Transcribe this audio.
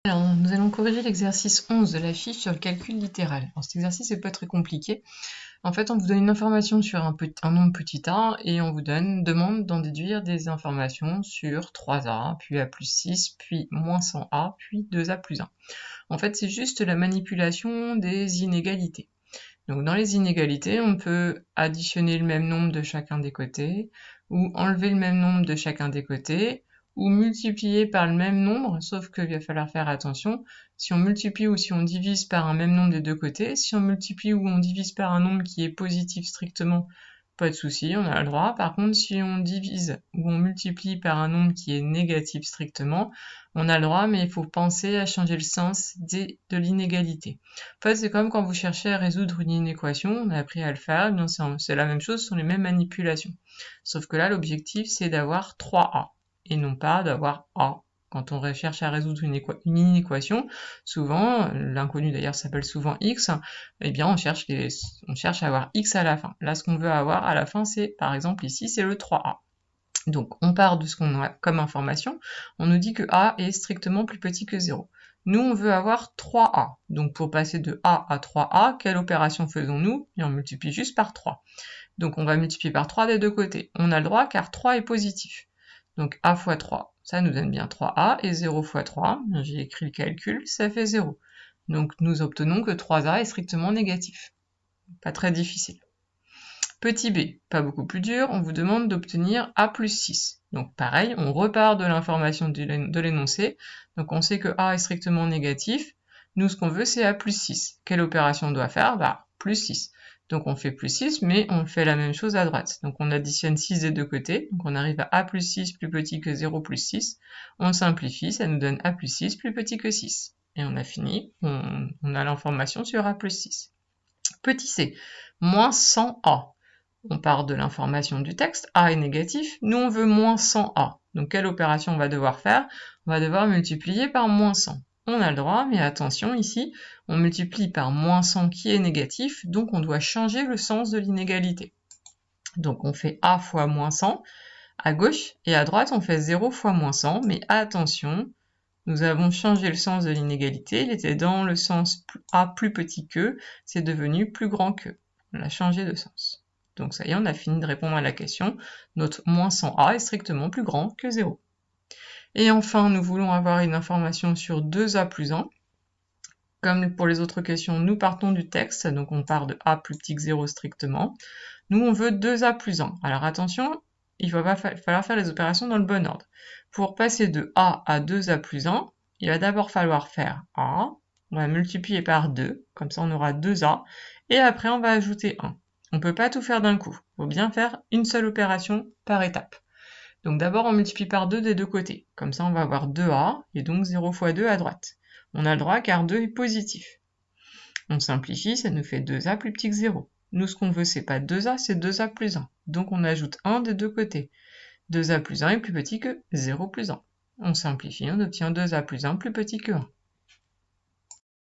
Alors, nous allons corriger l'exercice 11 de la fiche sur le calcul littéral. Alors, cet exercice n'est pas très compliqué. En fait, on vous donne une information sur un nombre petit a et on vous demande d'en déduire des informations sur 3a, puis a plus 6, puis moins 100a, puis 2a plus 1. En fait, c'est juste la manipulation des inégalités. Donc, dans les inégalités, on peut additionner le même nombre de chacun des côtés, ou enlever le même nombre de chacun des côtés, ou multiplier par le même nombre, sauf qu'il va falloir faire attention, si on multiplie ou si on divise par un même nombre des deux côtés, si on multiplie ou on divise par un nombre qui est positif strictement, pas de souci, on a le droit. Par contre, si on divise ou on multiplie par un nombre qui est négatif strictement, on a le droit, mais il faut penser à changer le sens de l'inégalité. En fait, c'est comme quand vous cherchez à résoudre une inéquation, on a appris à le faire, c'est la même chose, ce sont les mêmes manipulations. Sauf que là, l'objectif, c'est d'avoir 3a et non pas d'avoir a. Quand on cherche à résoudre une inéquation, souvent, l'inconnu d'ailleurs s'appelle souvent x, eh bien on cherche à avoir x à la fin. Là, ce qu'on veut avoir à la fin, c'est, par exemple ici, c'est le 3a. Donc on part de ce qu'on a comme information, on nous dit que a est strictement plus petit que 0. Nous, on veut avoir 3a. Donc pour passer de a à 3a, quelle opération faisons-nous? Et on multiplie juste par 3. Donc on va multiplier par 3 des deux côtés. On a le droit car 3 est positif. Donc a fois 3, ça nous donne bien 3a, et 0 fois 3, j'ai écrit le calcul, ça fait 0. Donc nous obtenons que 3a est strictement négatif. Pas très difficile. Petit b, pas beaucoup plus dur, on vous demande d'obtenir a plus 6. Donc pareil, on repart de l'information de l'énoncé, donc on sait que a est strictement négatif, nous ce qu'on veut c'est a plus 6. Quelle opération on doit faire? Bah, plus 6. Donc on fait plus 6, mais on fait la même chose à droite. Donc on additionne 6 des deux côtés, donc on arrive à a plus 6 plus petit que 0 plus 6. On simplifie, ça nous donne a plus 6 plus petit que 6. Et on a fini, on a l'information sur a plus 6. Petit c, moins 100a. On part de l'information du texte, a est négatif, nous on veut moins 100a. Donc quelle opération on va devoir faire? On va devoir multiplier par moins 100. On a le droit, mais attention ici, on multiplie par moins 100 qui est négatif, donc on doit changer le sens de l'inégalité. Donc on fait a fois moins 100 à gauche, et à droite on fait 0 fois moins 100, mais attention, nous avons changé le sens de l'inégalité, il était dans le sens a plus petit que, c'est devenu plus grand que. On a changé de sens. Donc ça y est, on a fini de répondre à la question. Notre moins 100a est strictement plus grand que 0. Et enfin, nous voulons avoir une information sur 2a plus 1. Comme pour les autres questions, nous partons du texte, donc on part de a plus petit que 0 strictement. Nous, on veut 2a plus 1. Alors attention, il va falloir faire les opérations dans le bon ordre. Pour passer de a à 2a plus 1, il va d'abord falloir faire a, on va multiplier par 2, comme ça on aura 2a, et après on va ajouter 1. On ne peut pas tout faire d'un coup, il faut bien faire une seule opération par étape. Donc d'abord on multiplie par 2 des deux côtés, comme ça on va avoir 2a, et donc 0 fois 2 à droite. On a le droit car 2 est positif. On simplifie, ça nous fait 2a plus petit que 0. Nous, ce qu'on veut, c'est pas 2a, c'est 2a plus 1. Donc on ajoute 1 des deux côtés. 2a plus 1 est plus petit que 0 plus 1. On simplifie, on obtient 2a plus 1 plus petit que 1.